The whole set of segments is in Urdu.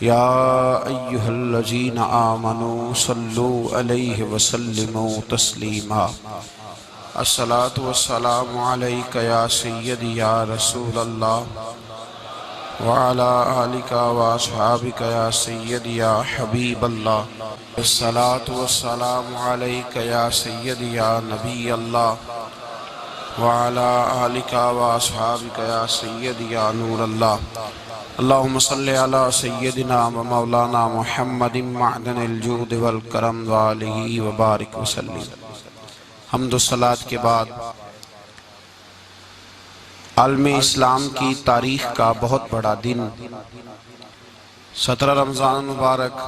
یا ایہا الذین آمنوا صلوا علیہ وسلموا تسلیما الصلاۃ والسلام علیک یا سیدی یا رسول اللہ وعلی آلک واصحابک یا سیدی یا حبیب اللہ الصلاۃ والسلام علیک یا سیدی یا نبی اللہ وعلی آلک واصحابک یا سیدی یا نور اللہ اللہم صلی علی سیدنا و مولانا محمد معدن الجود والکرم وآلہ وبارک وسلم۔ حمد و صلاة کے بعد عالم اسلام کی تاریخ کا بہت بڑا دن 17 رمضان مبارک،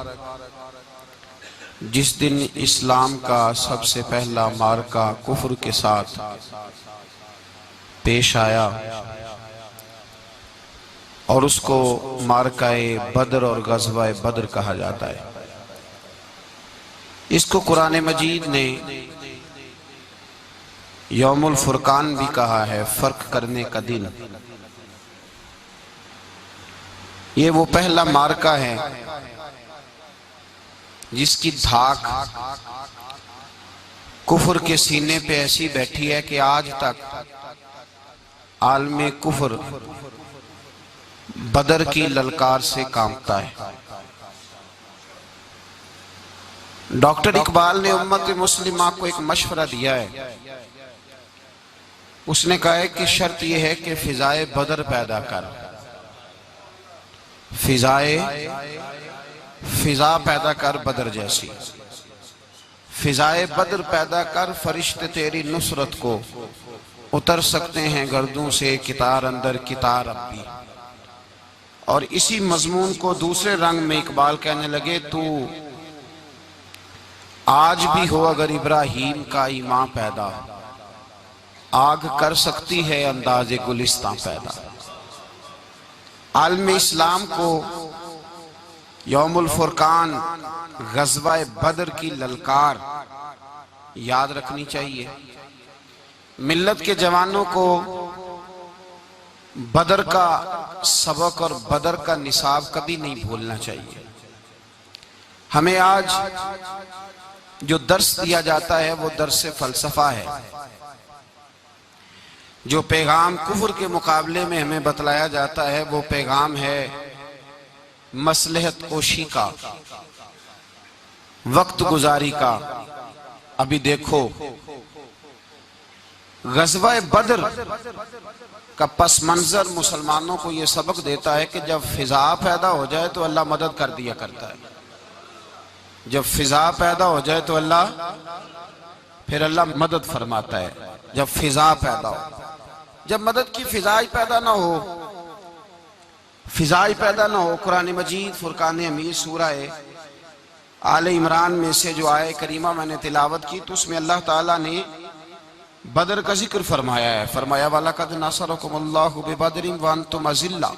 جس دن اسلام کا سب سے پہلا معرکہ کفر کے ساتھ پیش آیا اور اس کو معرکہ بدر اور غزوہ بدر کہا جاتا ہے۔ اس کو قرآن مجید نے یوم الفرقان بھی کہا ہے، فرق کرنے کا دن۔ یہ وہ پہلا معرکہ ہے جس کی دھاک کفر کے سینے پہ ایسی بیٹھی ہے کہ آج تک عالم کفر بدر کی للکار سے کانپتا ہے۔ ڈاکٹر اقبال نے امت مسلمہ کو ایک مشورہ دیا ہے۔ اس نے کہا ہے کہ شرط یہ ہے کہ فضائے بدر پیدا کر، فضا پیدا کر بدر جیسی، فضائے بدر پیدا کر، فرشتے تیری نصرت کو اتر سکتے ہیں گردوں سے کتار اندر کتار اب بھی۔ اور اسی مضمون کو دوسرے رنگ میں اقبال کہنے لگے، تو آج بھی ہو اگر ابراہیم کا ایمان پیدا، آگ کر سکتی ہے انداز گلستاں پیدا۔ عالم اسلام کو یوم الفرقان غزوہ بدر کی للکار یاد رکھنی چاہیے۔ ملت کے جوانوں کو بدر کا سبق اور بدر کا نصاب کبھی نہیں بھولنا چاہیے۔ ہمیں آج جو درس دیا جاتا ہے وہ درس فلسفہ ہے۔ جو پیغام کفر کے مقابلے میں ہمیں بتلایا جاتا ہے وہ پیغام ہے مصلحت کوشی کا، وقت گزاری کا۔ ابھی دیکھو غزوہ بدر کا پس منظر مسلمانوں کو یہ سبق دیتا ہے کہ جب فضا پیدا ہو جائے تو اللہ مدد کر دیا کرتا ہے۔ جب فضا پیدا ہو جائے تو پھر اللہ مدد فرماتا ہے۔ جب فضا پیدا ہو، جب مدد کی فضائی پیدا نہ ہو، قرآن مجید فرقان حمید سورہ آل عمران میں سے جو آیہ کریمہ میں نے تلاوت کی تو اس میں اللہ تعالیٰ نے بدر کا ذکر فرمایا ہے۔ فرمایا وَلَقَدْ نَصَرَكُمُ اللَّهُ بِبَدْرٍ وَأَنْتُمْ أَذِلَّةٌ،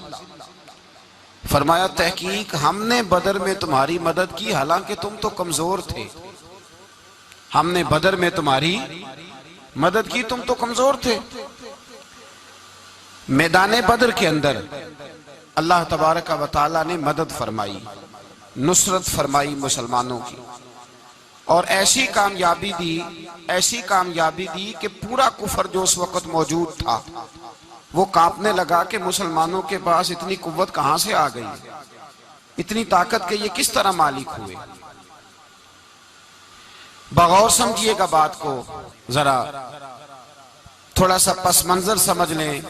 فرمایا تحقیق ہم نے بدر میں تمہاری مدد کی حالانکہ تم تو کمزور تھے۔ ہم نے بدر میں تمہاری مدد کی، تم تو کمزور تھے۔ میدان بدر کے اندر اللہ تبارک و تعالیٰ نے مدد فرمائی، نصرت فرمائی مسلمانوں کی، اور ایسی کامیابی دی کہ پورا کفر جو اس وقت موجود تھا وہ کانپنے لگا کہ مسلمانوں کے پاس اتنی قوت کہاں سے آ گئی، اتنی طاقت کہ یہ کس طرح مالک ہوئے۔ بغور سمجھیے گا بات کو، ذرا تھوڑا سا پس منظر سمجھ لیں۔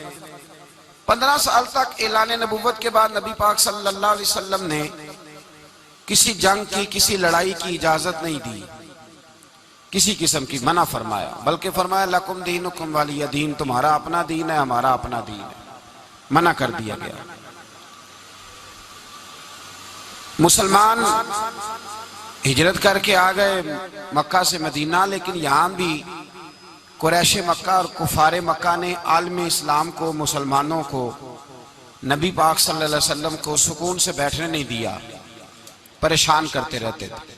15 سال تک اعلان نبوت کے بعد نبی پاک صلی اللہ علیہ وسلم نے کسی جنگ کی، کسی لڑائی کی اجازت نہیں دی، کسی قسم کی منع فرمایا، بلکہ فرمایا لکم دینکم ولی دین، تمہارا اپنا دین ہے ہمارا اپنا دین ہے، منع کر دیا گیا۔ مسلمان ہجرت کر کے آ گئے مکہ سے مدینہ، لیکن یہاں بھی قریش مکہ اور کفار مکہ نے عالم اسلام کو، مسلمانوں کو، نبی پاک صلی اللہ علیہ وسلم کو سکون سے بیٹھنے نہیں دیا، پریشان کرتے رہتے تھے۔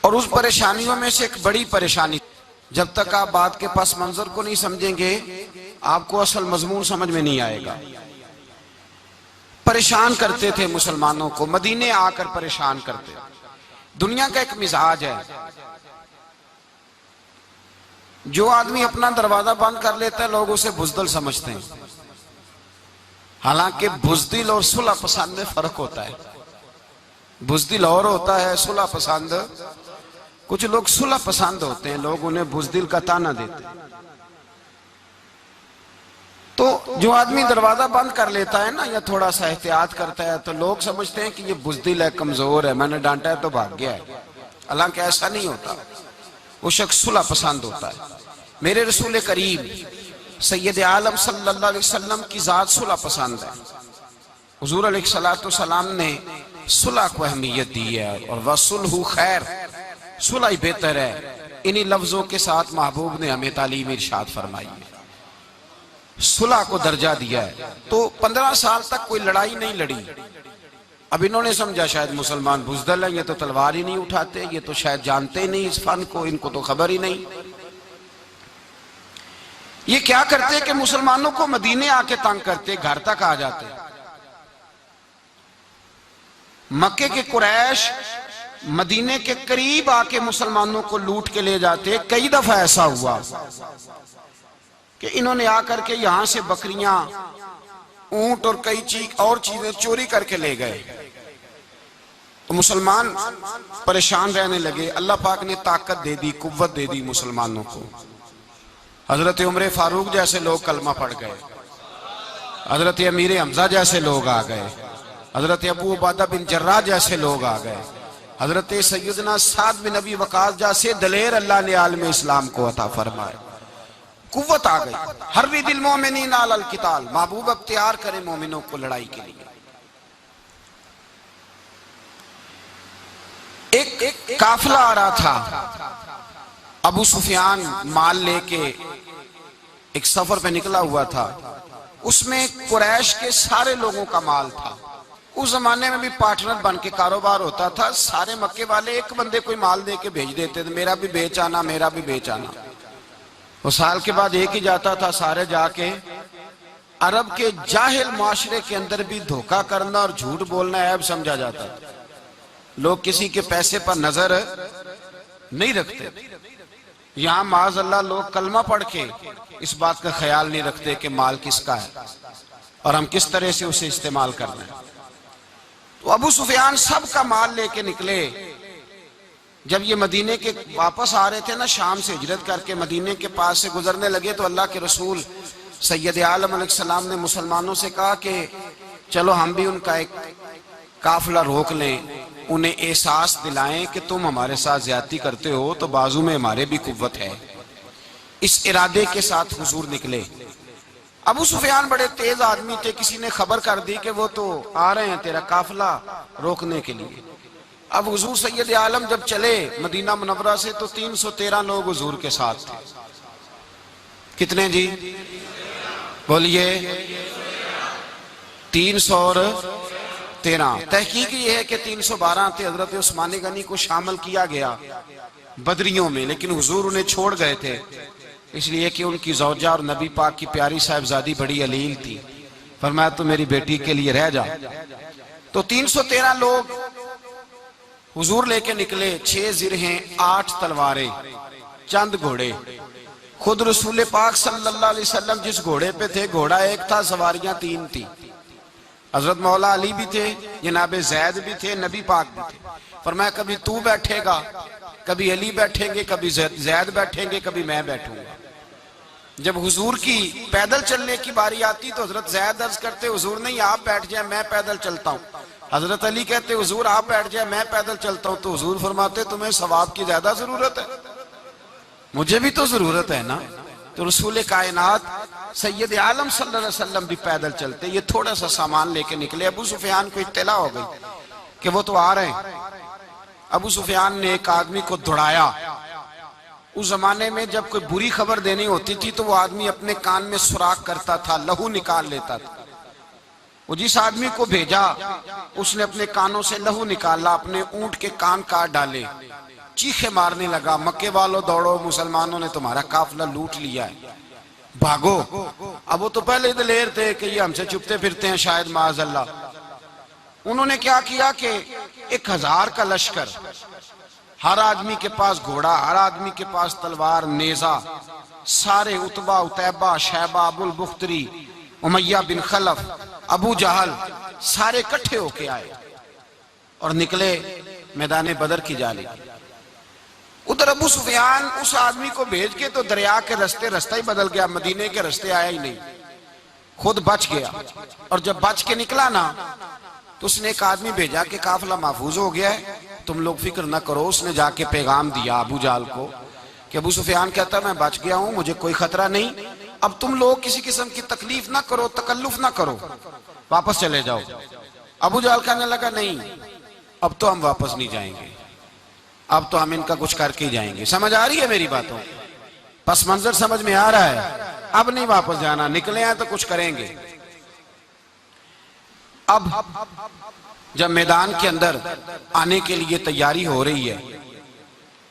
اور اس پریشانیوں میں سے ایک بڑی پریشانی، جب تک آپ بات کے پس منظر کو نہیں سمجھیں گے آپ کو اصل مضمون سمجھ میں نہیں آئے گا۔ پریشان کرتے تھے مسلمانوں کو، مدینے آ کر پریشان کرتے۔ دنیا کا ایک مزاج ہے، جو آدمی اپنا دروازہ بند کر لیتا ہے لوگ اسے بزدل سمجھتے ہیں، حالانکہ بزدل اور صلح پسند میں فرق ہوتا ہے۔ بزدل اور ہوتا ہے، صلح پسند، کچھ لوگ صلح پسند ہوتے ہیں، لوگ انہیں بزدل کا طعنہ دیتے ہیں۔ تو جو آدمی دروازہ بند کر لیتا ہے نا، یا تھوڑا سا احتیاط کرتا ہے، تو لوگ سمجھتے ہیں کہ یہ بزدل ہے، کمزور ہے، میں نے ڈانٹا ہے تو بھاگ گیا ہے، حالانکہ ایسا نہیں ہوتا، وہ شخص صلح پسند ہوتا ہے۔ میرے رسول کریم سید عالم صلی اللہ علیہ وسلم کی ذات صلح پسند ہے۔ حضور علیہ السلام نے صلح کو اہمیت دی ہے، اور وَصُلْحُ خیر، صلح ہی بہتر ہے۔ انہی لفظوں کے ساتھ محبوب نے ہمیں تعلیم ارشاد فرمائی ہے، صلح کو درجہ دیا ہے۔ تو 15 سال تک کوئی لڑائی نہیں لڑی۔ اب انہوں نے سمجھا شاید مسلمان بزدل ہیں، یہ تو تلوار ہی نہیں اٹھاتے، یہ تو شاید جانتے ہی نہیں اس فن کو، ان کو تو خبر ہی نہیں۔ یہ کیا کرتے کہ مسلمانوں کو مدینے آ کے تنگ کرتے، گھر تک آ جاتے۔ مکے کے قریش مدینے کے قریب آ کے مسلمانوں کو لوٹ کے لے جاتے۔ کئی دفعہ ایسا ہوا کہ انہوں نے آ کر کے یہاں سے بکریاں، اونٹ اور کئی اور چیزیں چوری کر کے لے گئے۔ تو مسلمان پریشان رہنے لگے۔ اللہ پاک نے طاقت دے دی، قوت دے دی مسلمانوں کو۔ حضرت عمر فاروق جیسے لوگ کلمہ پڑھ گئے، حضرت امیر حمزہ جیسے لوگ آ گئے، حضرت ابو عبیدہ بن جراح جیسے لوگ آ گئے، حضرت سیدنا سعد بن ابی وقاص جیسے دلیر اللہ نے عالم اسلام کو عطا فرمائے۔ قوت آ گئی۔ حرِّض المؤمنین علی القتال، محبوب اب تیار کرے مومنوں کو لڑائی کے لیے۔ ایک قافلہ آ رہا تھا، ابو سفیان مال لے کے ایک سفر پہ نکلا ہوا تھا، اس میں قریش کے سارے لوگوں کا مال تھا۔ اس زمانے میں بھی پارٹنر بن کے کاروبار ہوتا تھا، سارے مکے والے ایک بندے کوئی مال دے کے بھیج دیتے تھے، میرا بھی بیچ آنا، میرا بھی بیچ آنا۔ وہ سال کے بعد ایک ہی جاتا تھا، سارے جا کے عرب کے جاہل معاشرے کے اندر بھی دھوکہ کرنا اور جھوٹ بولنا عیب سمجھا جاتا تھا۔ لوگ کسی کے پیسے پر نظر نہیں رکھتے۔ یہاں معاذ اللہ لوگ کلمہ پڑھ کے اس بات کا خیال نہیں رکھتے کہ مال کس کا ہے اور ہم کس طرح سے اسے استعمال کرنا ہے۔ تو ابو سفیان سب کا مال لے کے نکلے۔ جب یہ مدینے کے واپس آ رہے تھے نا، شام سے ہجرت کر کے مدینے کے پاس سے گزرنے لگے، تو اللہ کے رسول سید عالم علیہ السلام نے مسلمانوں سے کہا کہ چلو ہم بھی ان کا ایک قافلہ روک لیں، انہیں احساس دلائیں کہ تم ہمارے ساتھ زیادتی کرتے ہو تو بازو میں ہمارے بھی قوت ہے۔ اس ارادے کے ساتھ حضور نکلے۔ ابو سفیان بڑے تیز آدمی تھے، کسی نے خبر کر دی کہ وہ تو آ رہے ہیں تیرا قافلہ روکنے کے لیے۔ اب حضور سید عالم جب چلے مدینہ منورہ سے تو 313 لوگ حضور کے ساتھ تھے۔ کتنے جی؟ بولیے 313۔ تحقیق یہ ہے کہ 312 تھے، حضرت عثمان غنی کو شامل کیا گیا بدریوں میں، لیکن حضور انہیں چھوڑ گئے تھے، اس لیے کہ ان کی زوجہ اور نبی پاک کی پیاری صاحبزادی بڑی علیل تھی، فرمایا تو میری بیٹی کے لیے رہ جا۔ تو 313 لوگ حضور لے کے نکلے، 6 زرہیں، 8 تلواریں، چند گھوڑے۔ خود رسول پاک صلی اللہ علیہ وسلم جس گھوڑے پہ تھے، گھوڑا ایک تھا، سواریاں 3 تھی۔ حضرت مولا علی بھی تھے، جناب زید بھی تھے، نبی پاک بھی تھے۔ فرمایا کبھی تو بیٹھے گا، کبھی علی بیٹھیں گے، کبھی زید بیٹھیں گے، کبھی میں بیٹھوں گا۔ جب حضور کی پیدل چلنے کی باری آتی تو حضرت زید عرض کرتے حضور نہیں آپ بیٹھ جائیں میں پیدل چلتا ہوں۔ حضرت علی کہتے حضور آپ بیٹھ جائیں میں پیدل چلتا ہوں۔ تو حضور فرماتے تمہیں ثواب کی زیادہ ضرورت ہے، مجھے بھی تو ضرورت ہے نا۔ تو رسول کائنات سید عالم صلی اللہ علیہ وسلم بھی پیدل چلتے، یہ تھوڑا سا سامان لے کے نکلے۔ ابو سفیان کو اطلاع ہو گئی کہ وہ تو آ رہے ہیں۔ ابو سفیان نے ایک آدمی کو دوڑایا۔ اس زمانے میں جب کوئی بری خبر دینی ہوتی تھی تو وہ آدمی اپنے کان میں سوراخ کرتا تھا، لہو نکال لیتا تھا۔ وہ جس آدمی کو بھیجا اس نے اپنے کانوں سے لہو نکالا، اپنے اونٹ کے کان کاٹ ڈالے، چیخے مارنے لگا، مکے والوں دوڑو، مسلمانوں نے تمہارا قافلہ لوٹ لیا ہے، بھاگو۔ اب وہ تو پہلے دلیر تھے کہ یہ ہم سے چھپتے پھرتے ہیں شاید معاذ اللہ، انہوں نے کیا کیا کہ 1000 کا لشکر، ہر آدمی کے پاس گھوڑا، ہر آدمی کے پاس تلوار، نیزہ، سارے عتبہ، عتیبہ، شیبہ، ابو البختری، امیہ بن خلف، ابو جہل، سارے کٹھے ہو کے آئے اور نکلے میدان بدر کی جانب۔ ادھر ابو سفیان اس آدمی کو بھیج کے تو دریا کے رستہ ہی بدل گیا، مدینے کے رستے آیا ہی نہیں، خود بچ گیا۔ اور جب بچ کے نکلا نا تو اس نے ایک آدمی بھیجا کہ قافلہ محفوظ ہو گیا ہے، تم لوگ فکر نہ کرو۔ اس نے جا کے پیغام دیا ابو جہل کو کہ ابو سفیان کہتا ہے میں بچ گیا ہوں، مجھے کوئی خطرہ نہیں، اب تم لوگ کسی قسم کی تکلیف نہ کرو، تکلف نہ کرو، واپس چلے جاؤ۔ ابو جہل کہنے لگا نہیں، اب تو ہم واپس نہیں جائیں گے، اب تو ہم ان کا کچھ کر کے جائیں گے۔ سمجھ آ رہی ہے میری باتوں؟ پس منظر سمجھ میں آ رہا ہے؟ اب نہیں واپس جانا، نکلے ہیں تو کچھ کریں گے۔ اب جب میدان کے اندر آنے کے لیے تیاری ہو رہی ہے،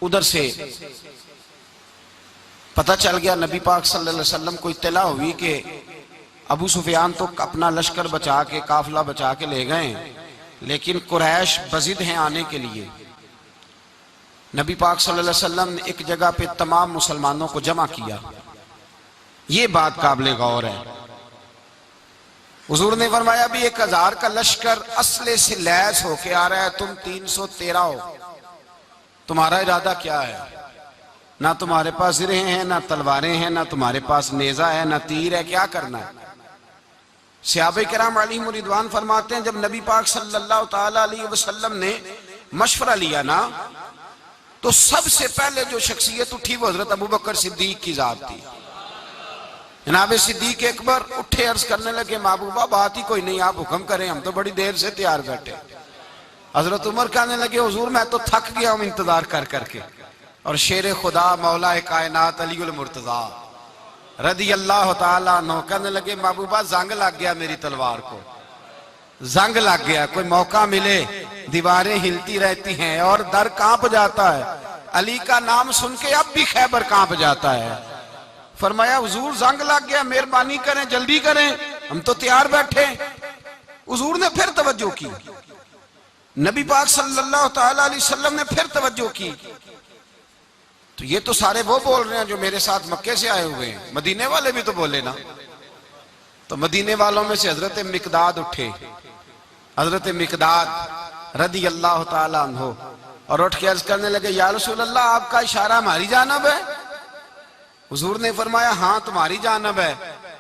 ادھر سے پتہ چل گیا، نبی پاک صلی اللہ علیہ وسلم کو اطلاع ہوئی کہ ابو سفیان تو اپنا لشکر بچا کے، قافلہ بچا کے لے گئے ہیں، لیکن قریش بضد ہیں آنے کے لیے۔ نبی پاک صلی اللہ علیہ وسلم نے ایک جگہ پہ تمام مسلمانوں کو جمع کیا۔ یہ بات قابل غور ہے۔ حضور نے فرمایا بھی 1000 کا لشکر اسلحے سے لیس ہو کے آ رہا ہے، تم 313 ہو، تمہارا ارادہ کیا ہے؟ نہ تمہارے پاس زرہیں ہیں، نہ تلواریں ہیں، نہ تمہارے پاس نیزہ ہے، نہ تیر ہے، کیا کرنا ہے؟ صحابہ کرام علیہم رضوان فرماتے ہیں جب نبی پاک صلی اللہ تعالیٰ علیہ وسلم نے مشورہ لیا نا تو سب سے پہلے جو شخصیت اٹھی وہ حضرت ابوبکر صدیق کی ذات تھی۔ جناب صدیق اکبر اٹھے، عرض کرنے لگے محبوبہ بات ہی کوئی نہیں، آپ حکم کریں، ہم تو بڑی دیر سے تیار بیٹھے۔ حضرت عمر کہنے لگے حضور میں تو تھک گیا ہوں انتظار کر کر کے۔ اور شیر خدا مولا کائنات علی المرتضیٰ رضی اللہ تعالیٰ عنہ کہنے لگے محبوبہ زنگ لگ گیا میری تلوار کو، زنگ لگ گیا، کوئی موقع ملے دیواریں ہلتی رہتی ہیں اور در کانپ جاتا ہے، علی کا نام سن کے اب بھی خیبر کانپ جاتا ہے۔ فرمایا حضور زنگ لگ گیا، مہربانی کریں، جلدی کریں، ہم تو تیار بیٹھے۔ حضور نے پھر توجہ کی، نبی پاک صلی اللہ تعالیٰ علیہ وسلم نے پھر توجہ کی، تو یہ تو سارے وہ بول رہے ہیں جو میرے ساتھ مکے سے آئے ہوئے ہیں، مدینے والے بھی تو بولے نا۔ تو مدینے والوں میں سے حضرت مقداد اٹھے، حضرت مقداد رضی اللہ تعالیٰ عنہ، اور اٹھ کے عرض کرنے لگے یا رسول اللہ آپ کا اشارہ ہماری جانب ہے؟ حضور نے فرمایا ہاں تمہاری جانب ہے۔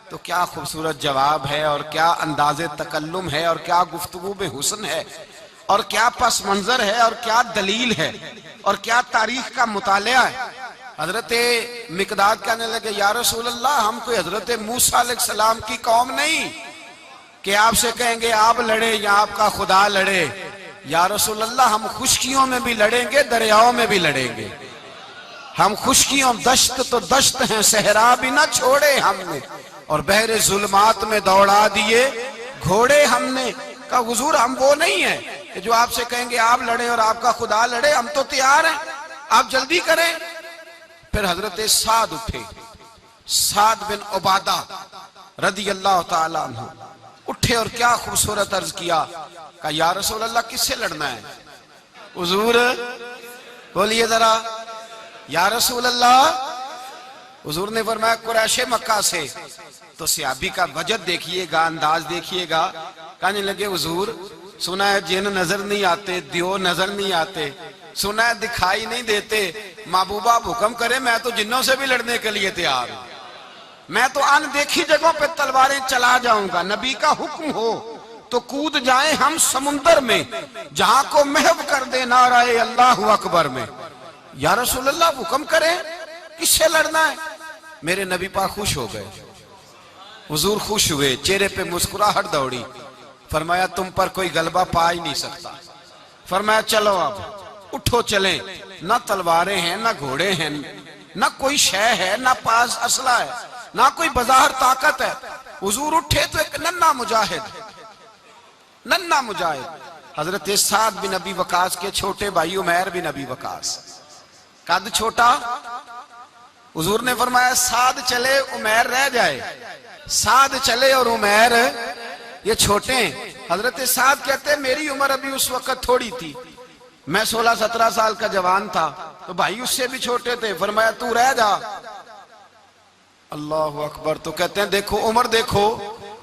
تو کیا خوبصورت جواب ہے، اور کیا انداز تکلم ہے، اور کیا گفتگو بے حسن ہے، اور کیا پس منظر ہے، اور کیا دلیل ہے، اور کیا تاریخ کا مطالعہ ہے۔ حضرت مقداد کہنے لگے یا رسول اللہ ہم کوئی حضرت موسیٰ علیہ السلام کی قوم نہیں کہ آپ سے کہیں گے آپ لڑے یا آپ کا خدا لڑے۔ یا رسول اللہ ہم خشکیوں میں بھی لڑیں گے، دریاؤں میں بھی لڑیں گے، ہم خشکیوں دشت تو دشت ہیں، صحرا بھی نہ چھوڑے ہم نے، اور بحر ظلمات میں دوڑا دیے گھوڑے ہم نے۔ کہا حضور ہم وہ نہیں ہیں کہ جو آپ سے کہیں گے آپ لڑیں اور آپ کا خدا لڑے، ہم تو تیار ہیں، آپ جلدی کریں۔ پھر حضرت سعد اٹھے، سعد بن عبادہ رضی اللہ تعالیٰ عنہ اٹھے اور کیا خوبصورت عرض کیا، کہا یا رسول اللہ کس سے لڑنا ہے؟ حضور بولیے ذرا یا رسول اللہ۔ حضور نے فرمایا قریش مکہ سے۔ تو صحابی کا وجد دیکھیے گا، انداز دیکھیے گا، کہنے لگے حضور سنا ہے جن نظر نہیں آتے، دیو نظر نہیں آتے، سنا ہے دکھائی نہیں دیتے، محبوبہ آپ حکم کرے میں تو جنوں سے بھی لڑنے کے لیے تیار ہوں، میں تو ان دیکھی جگہوں پہ تلواریں چلا جاؤں گا، نبی کا حکم ہو تو کود جائیں ہم سمندر میں، جہاں کو محو کر دے نعرہ اللہ اکبر میں۔ یا رسول اللہ حکم کریں کس سے لڑنا ہے؟ میرے نبی پاک خوش ہو گئے، حضور خوش ہوئے، چہرے پہ مسکراہٹ دوڑی، فرمایا تم پر کوئی غلبہ پا ہی نہیں سکتا۔ فرمایا چلو اب اٹھو چلیں، نہ تلواریں ہیں، نہ گھوڑے ہیں، نہ کوئی شے ہے، نہ پاس اسلحہ ہے، نہ کوئی بظاہر طاقت ہے۔ حضور اٹھے تو ایک ننھا مجاہد حضرت سعد بن ابی وقاص کے چھوٹے بھائی عمیر بن ابی وقاص، قد چھوٹا، حضور نے فرمایا سعد چلے عمیر رہ جائے، سعد چلے اور عمیر یہ چھوٹے ہیں۔ حضرت سعد کہتے ہیں میری عمر ابھی اس وقت تھوڑی تھی، میں 16-17 سال کا جوان تھا، تو بھائی اس سے بھی چھوٹے تھے، فرمایا تو رہ جا۔ اللہ اکبر۔ تو کہتے ہیں دیکھو عمر دیکھو،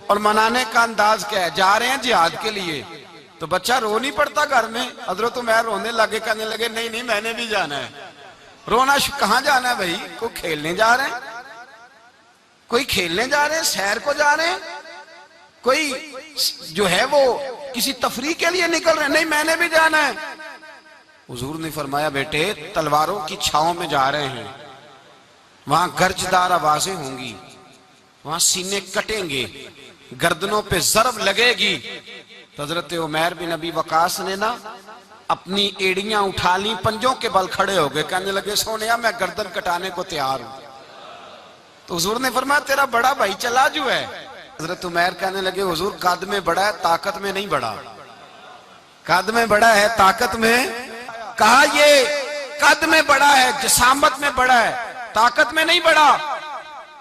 اور منانے کا انداز کیا ہے، جا رہے ہیں جہاد کے لیے، تو بچہ رو نہیں پڑتا گھر میں۔ حضرت عمر رونے لگے، کہنے لگے نہیں نہیں میں نے بھی جانا ہے۔ رونا کہاں جانا ہے بھائی؟ کوئی کھیلنے جا رہے ہیں، کوئی کھیلنے جا رہے ہیں، سیر کو جا رہے ہیں، کوئی جو ہے وہ کسی تفریح کے لیے نکل رہے ہیں، نہیں میں نے بھی جانا ہے۔ حضور نے فرمایا بیٹے تلواروں کی چھاؤں میں جا رہے ہیں، وہاں گرجدار آوازیں ہوں گی، وہاں سینے کٹیں گے، گردنوں پہ ضرب لگے گی۔ تو حضرت عمر بن ابی وقاص نے نا اپنی ایڑیاں اٹھا لی، پنجوں کے بل کھڑے ہو گئے، کہنے لگے سونیا میں گردن کٹانے کو تیار ہوں۔ تو حضور نے فرمایا تیرا بڑا بھائی چلا جو ہے۔ حضرت عمر کہنے لگے حضور قد میں بڑا ہے، طاقت میں نہیں بڑا۔ قد میں بڑا ہے، طاقت میں، کہا یہ قد میں بڑا ہے، جسامت میں بڑا ہے، طاقت میں نہیں بڑا۔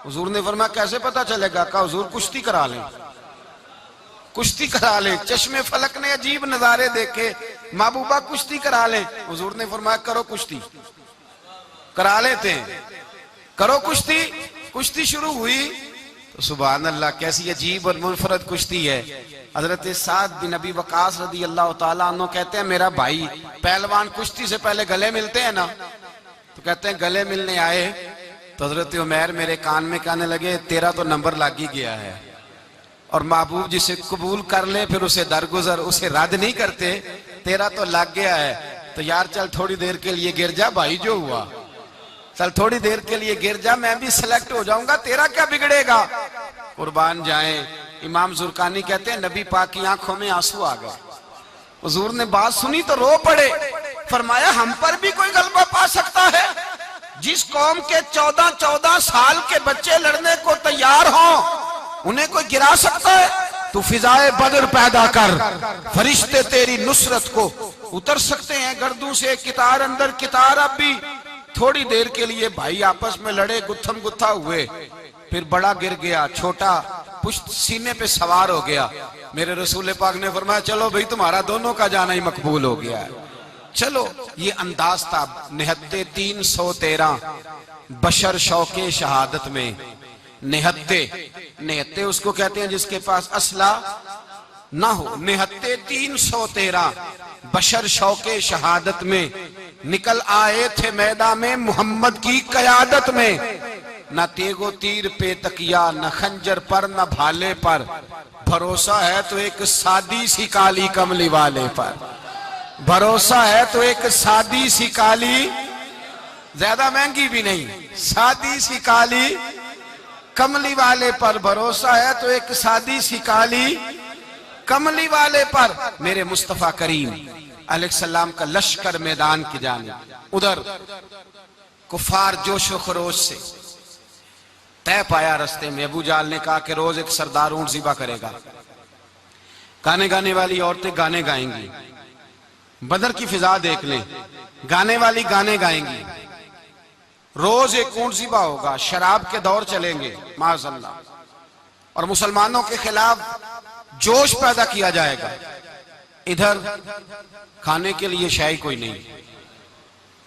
حضور نے فرمایا کیسے پتا چلے گا؟ کہا حضور کشتی کرا لیں، کشتی کرا لیں۔ چشم فلک نے عجیب نظارے دیکھے، محبوبہ کشتی کرا لیں۔ حضور نے فرمایا کرو کشتی، کرا لیتے ہیں، کرو کشتی۔ کشتی شروع ہوئی تو سبحان اللہ کیسی عجیب اور منفرد کشتی ہے۔ حضرت سعد بن ابی وقاص رضی اللہ تعالیٰ عنہ کہتے ہیں میرا بھائی پہلوان کشتی سے پہلے گلے ملتے ہیں نا، تو کہتے ہیں گلے ملنے آئے تو حضرت عمر میرے کان میں کہنے لگے تیرا تو نمبر لگ ہی گیا ہے، اور محبوب جسے قبول کر لے پھر اسے درگزر، اسے رد نہیں کرتے، تیرا تو لگ گیا ہے، تو یار چل تھوڑی دیر کے لیے گر جا بھائی، جو ہوا چل تھوڑی دیر کے لیے گر جا، میں بھی سلیکٹ ہو جاؤں گا، تیرا کیا بگڑے گا۔ قربان جائیں، امام زرقانی کہتے ہیں نبی پاک کی آنکھوں میں آنسو آ گئے۔ حضور نے بات سنی تو رو پڑے، فرمایا ہم پر بھی کوئی غلبہ پا سکتا ہے؟ جس قوم کے 14 سال کے بچے لڑنے کو تیار ہوں انہیں کوئی گرا سکتا ہے؟ تو فضائے بدر پیدا کر، فرشتے تیری نصرت کو اتر سکتے ہیں گردوں سے، کتار اندر کتار۔ اب بھی تھوڑی دیر کے لیے بھائی آپس میں لڑے، گتھم گتھا ہوئے، پھر بڑا گر گیا، چھوٹا پشت سینے پہ سوار ہو گیا۔ میرے رسول پاک نے فرمایا چلو بھئی تمہارا دونوں کا جانا ہی مقبول ہو گیا ہے، چلو۔ یہ انداز تھا نہتے 313 بشر شوق شہادت میں۔ نہتے اس کو کہتے ہیں جس کے پاس اسلحہ نہ ہو۔ نہتے 313 بشر شوق شہادت میں نکل آئے تھے میدان میں محمد کی قیادت میں۔ نہ تیگ و تیر پہ تکیا، نہ خنجر پر نہ بھالے پر، بھروسہ ہے تو ایک سادی سی کالی کملی والے پر۔ بھروسہ ہے تو ایک سادی سی کالی، زیادہ مہنگی بھی نہیں، سادی سی کالی کملی والے پر۔ بھروسہ ہے تو ایک سادی سی کالی کملی والے پر۔ میرے مصطفیٰ کریم علیہ السلام کا لشکر میدان کی جانب، ادھر کفار جوش و خروش سے طے پایا رستے میں۔ ابو جہل نے کہا کہ روز ایک سردار اونٹ ذبح کرے گا، گانے گانے والی عورتیں گانے گائیں گی، بدر کی فضا دیکھ لیں، گانے والی گانے گائیں گی، روز ایک اونٹ ذبح ہوگا، شراب کے دور چلیں گے معاذ اللہ، اور مسلمانوں کے خلاف جوش پیدا کیا جائے گا۔ ادھر کھانے کے لیے شے کوئی نہیں،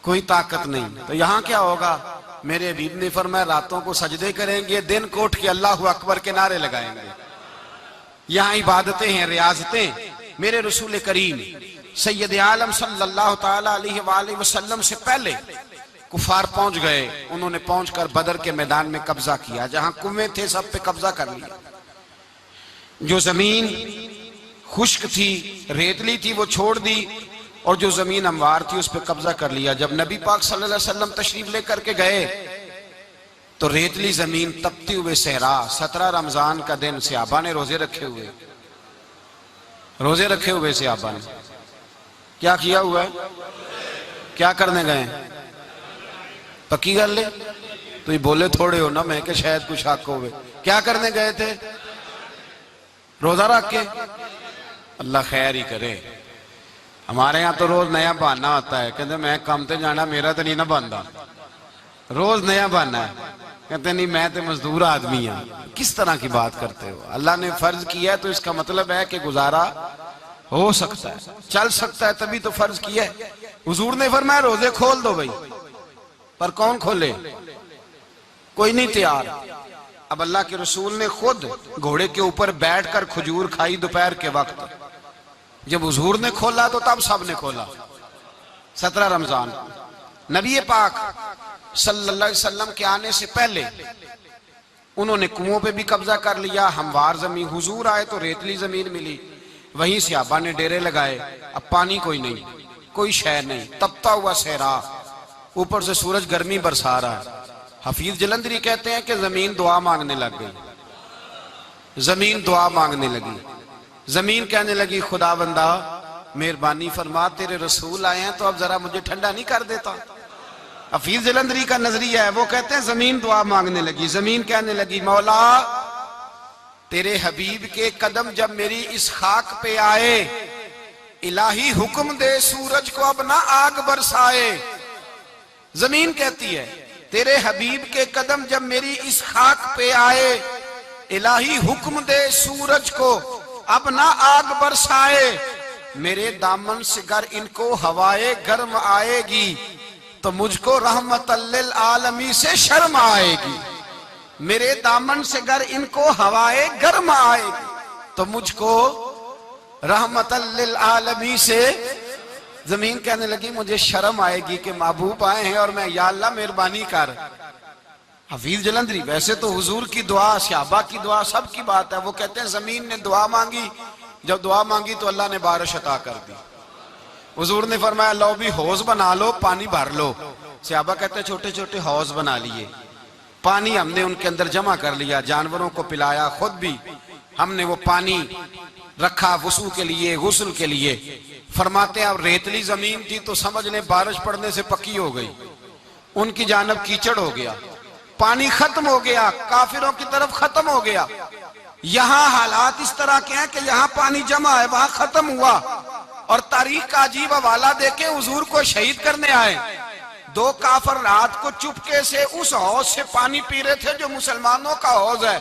کوئی طاقت نہیں، تو یہاں کیا ہوگا؟ میرے حبیب نے فرمایا راتوں کو سجدے کریں گے، دن کو اٹھ کے اللہ اکبر کے نعرے لگائیں گے۔ یہاں عبادتیں ہیں، ریاضتیں۔ میرے رسول کریم سید عالم صلی اللہ تعالیٰ علیہ وآلہ وسلم سے پہلے کفار پہنچ گئے، انہوں نے پہنچ کر بدر کے میدان میں قبضہ کیا، جہاں کنویں تھے سب پہ قبضہ کر لیا، جو زمین خشک تھی ریتلی تھی وہ چھوڑ دی، اور جو زمین ہموار تھی اس پہ قبضہ کر لیا۔ جب نبی پاک صلی اللہ علیہ وسلم تشریف لے کر کے گئے تو ریتلی زمین، تپتی ہوئے صحرا، 17 رمضان کا دن، صحابہ نے روزے رکھے ہوئے صحابہ نے کیا کیا ہوا ہے؟ کیا کرنے گئے؟ پکی کر لے تو یہ بولے تھوڑے ہو نا میں کہ شاید کچھ حق ہوئے۔ کیا کرنے گئے تھے؟ روزہ رکھ کے۔ اللہ خیر ہی کرے، ہمارے یہاں تو روز نیا بہانا ہوتا ہے، کہتے میں کام تے جانا، میرا تو نہیں نہ بنتا، روز نیا بہانا ہے۔ کہتے ہیں نہیں میں تو مزدور آدمی ہوں. کس طرح کی بات کرتے ہو؟ اللہ نے فرض کیا ہے تو اس کا مطلب ہے کہ گزارا ہو سکتا ہے، چل سکتا ہے، تبھی تو فرض کیا ہے. حضور نے فرمایا روزے کھول دو بھائی، پر کون کھولے؟ کوئی نہیں تیار. اب اللہ کے رسول نے خود گھوڑے کے اوپر بیٹھ کر کھجور کھائی دوپہر کے وقت. جب حضور نے کھولا تو تب سب نے کھولا. 17 رمضان نبی پاک صلی اللہ علیہ وسلم کے آنے سے پہلے انہوں نے کنووں پہ بھی قبضہ کر لیا، ہموار زمین. حضور آئے تو ریتلی زمین ملی، وہیں صحابہ نے ڈیرے لگائے. اب پانی کوئی نہیں، کوئی شے نہیں، تپتا ہوا صحرا، اوپر سے سورج گرمی برسا رہا ہے. حفیظ جلندری کہتے ہیں کہ زمین دعا مانگنے لگ گئی. زمین دعا مانگنے لگی. زمین کہنے لگی خدا بندہ مہربانی فرما، تیرے رسول آئے ہیں تو اب ذرا مجھے ٹھنڈا نہیں کر دیتا. حفیظ جلندری کا نظریہ ہے، وہ کہتے ہیں زمین دعا مانگنے لگی. زمین کہنے لگی مولا تیرے حبیب کے قدم جب میری اس خاک پہ آئے، الہی حکم دے سورج کو اب نہ آگ برسائے. زمین کہتی ہے تیرے حبیب کے قدم جب میری اس خاک پہ آئے، الہی حکم دے سورج کو اب نہ آگ برسائے. میرے دامن سے گر ان کو ہوائے گرم آئے گی تو مجھ کو رحمت للعالمی سے شرم آئے گی. میرے دامن سے گر ان کو ہوائے گرم آئے گی تو مجھ کو رحمت للعالمی سے. زمین کہنے لگی مجھے شرم آئے گی کہ محبوب آئے ہیں اور میں یا اللہ مہربانی کر. حفیظ جلندری ویسے تو حضور کی دعا، صحابہ کی دعا سب کی بات ہے. وہ کہتے ہیں زمین نے دعا مانگی، جب دعا مانگی تو اللہ نے بارش عطا کر دی. حضور نے فرمایا لو بھی حوض بنا لو، پانی بھر لو. صحابہ کہتے ہیں چھوٹے چھوٹے حوض بنا لیے، پانی ہم نے ان کے اندر جمع کر لیا، جانوروں کو پلایا، خود بھی ہم نے وہ پانی رکھا وضو کے لیے، غسل کے لیے. فرماتے ہیں اب ریتلی زمین تھی تو سمجھ لیں بارش پڑنے سے پکی ہو گئی. ان کی جانب کیچڑ ہو گیا، پانی ختم ہو گیا، کافروں کی طرف ختم ہو گیا. یہاں حالات اس طرح کے ہیں کہ یہاں پانی جمع ہے، وہاں ختم ہوا. اور تاریخ کا عجیب حوالہ دیکھیں، حضور کو شہید کرنے آئے 2 کافر رات کو چپکے سے اس حوض سے پانی پی رہے تھے جو مسلمانوں کا حوض ہے.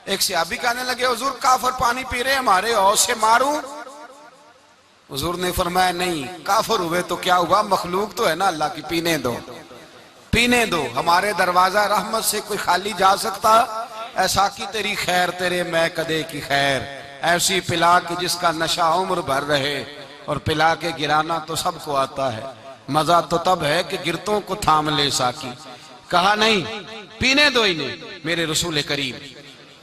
ایک صحابی کہنے لگے حضور کافر پانی پی رہے ہمارے حوض سے، ماروں؟ حضور نے فرمایا نہیں، کافر ہوئے تو کیا ہوا، مخلوق تو ہے نا اللہ کی، پینے دو پینے دو. ہمارے دروازہ رحمت سے کوئی خالی جا سکتا؟ ایسا کی تیری خیر تیرے میں کدے کی خیر، ایسی پلا کہ جس کا نشہ عمر بھر رہے، اور پلا کے گرانا تو سب کو آتا ہے، مزہ تو تب ہے کہ گرتوں کو تھام لے ساکی. کہا نہیں پینے دو انہیں. میرے رسول کریم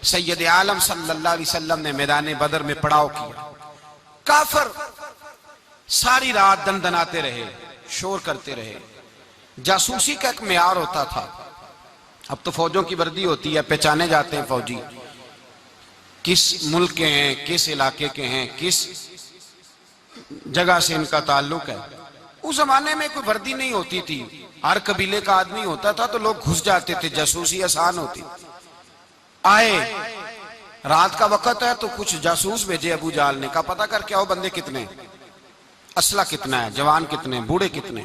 سید عالم صلی اللہ علیہ وسلم نے میدان بدر میں پڑاؤ کیا. کافر ساری رات دندناتے رہے، شور کرتے رہے. جاسوسی کا ایک معیار ہوتا تھا. اب تو فوجوں کی وردی ہوتی ہے، پہچانے جاتے ہیں فوجی کس ملک کے ہیں، کس علاقے کے ہیں، کس جگہ سے ان کا تعلق ہے. اس زمانے میں کوئی وردی نہیں ہوتی تھی، ہر قبیلے کا آدمی ہوتا تھا تو لوگ گھس جاتے تھے، جاسوسی آسان ہوتی. آئے رات کا وقت ہے تو کچھ جاسوس بھیجے ابو جہل نے، کہا پتہ کر کے آؤ بندے کتنے، اسلحہ کتنا ہے، جوان کتنے، بوڑھے کتنے،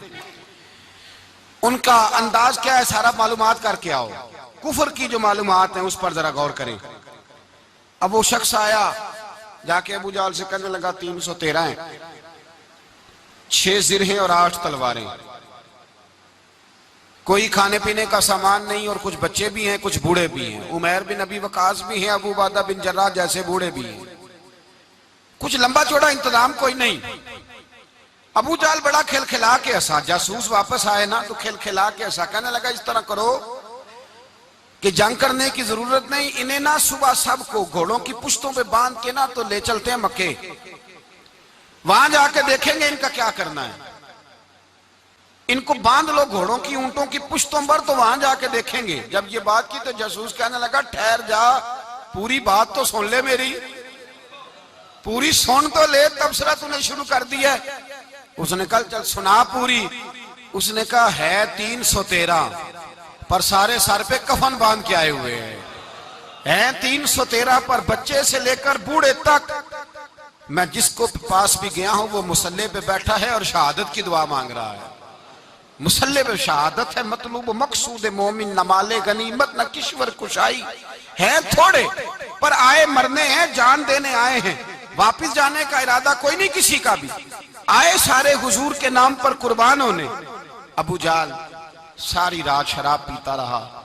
ان کا انداز کیا ہے، سارا معلومات کر کے آؤ. کفر کی جو معلومات ہیں اس پر ذرا غور کریں. اب وہ شخص آیا جا کے ابو جہل سے کہنے لگا 313 ہیں، 6 زرہیں اور 8 تلواریں، کوئی کھانے پینے کا سامان نہیں، اور کچھ بچے بھی ہیں، کچھ بوڑھے بھی ہیں، عمیر بن ابی وقاص بھی ہیں، ابو عبیدہ بن جراح جیسے بوڑھے بھی ہیں، کچھ لمبا چوڑا انتظام کوئی نہیں. ابو جہل بڑا کھل کھلا کے ہنسا. جاسوس واپس آئے نا تو کھل کھلا کے ہنسا، کہنے لگا اس طرح کرو کہ جنگ کرنے کی ضرورت نہیں، انہیں نا صبح سب کو گھوڑوں کی پشتوں پہ باندھ کے نا تو لے چلتے ہیں مکے، وہاں جا کے دیکھیں گے ان کا کیا کرنا ہے. ان کو باندھ لو گھوڑوں کی اونٹوں کی پشتوں پر، تو وہاں جا کے دیکھیں گے. جب یہ بات کی تو جاسوس کہنے لگا ٹھہر جا، پوری بات تو سن لے، میری پوری سن تو لے، تبصرہ تو نے شروع کر دیا. اس نے کہا چل سنا پوری. اس نے کہا ہے 313 پر سارے سر پہ کفن باندھ کے آئے ہوئے ہیں 313 پر بچے سے لے کر بوڑھے تک. میں جس کو پاس بھی گیا ہوں وہ مسلح پہ بیٹھا ہے اور شہادت کی دعا مانگ رہا ہے. مسلب شہادت ہے مطلوب مقصود مومن، نہ مال غنیمت نہ کشور کشائی، ہیں تھوڑے پر آئے مرنے ہیں، جان دینے آئے ہیں، واپس جانے کا ارادہ کوئی نہیں کسی کا بھی، آئے سارے حضور کے نام پر قربان ہونے۔ ابو جہل ساری رات شراب پیتا رہا،